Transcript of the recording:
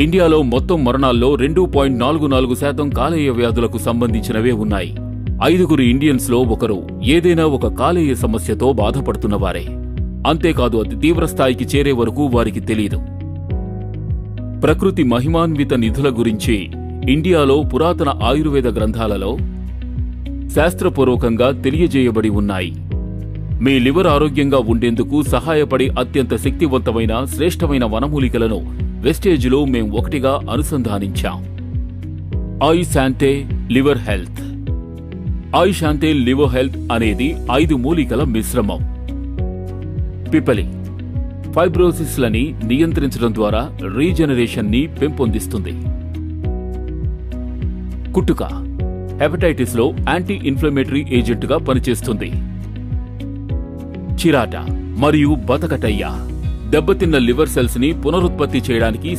ఇండియాలో మొత్తం మరణాల్లో 2.44% కాలేయ వ్యాధులకు సంబంధించినవే ఉన్నాయి. 5 ఇండియన్స్లో ఒకరు ఏదైనా ఒక కాలేయ సమస్యతో బాధపడుతున్నవారే. అంతేకాదు, అతి తీవ్రస్థాయికి చేరే వరకు వారికి తెలీదు. ప్రకృతి మహిమాన్విత నిధుల గురించి ఇండియాలో పురాతన ఆయుర్వేద గ్రంథాలలో శాస్త్రపూర్వకంగా తెలియజేయబడి ఉన్నాయి. మీ లివర్ ఆరోగ్యంగా ఉండేందుకు సహాయపడే అత్యంత శక్తివంతమైన శ్రేష్టమైన వనమూలికలను వెస్టేజ్లో మేం ఒకటిగా అనుసంధానించాం. ఐశాంతే లివర్ హెల్త్. ఐశాంతే లివర్ హెల్త్ అనేది 5 మూలికల మిశ్రమం. పిపలి ఫైబ్రోసిస్ లని నియంత్రించడం ద్వారా రీజనరేషన్ ని పెంపొందిస్తుంది. కుట్టుక హెపటైటిస్ లో యాంటీ ఇన్ఫ్లమేటరీ ఏజెంట్ గా పనిచేస్తుంది. చిరాట మరియు బతకటయ్య దెబ్బతిన్న లివర్ సెల్స్ ని పునరుత్పత్తి చేయడానికి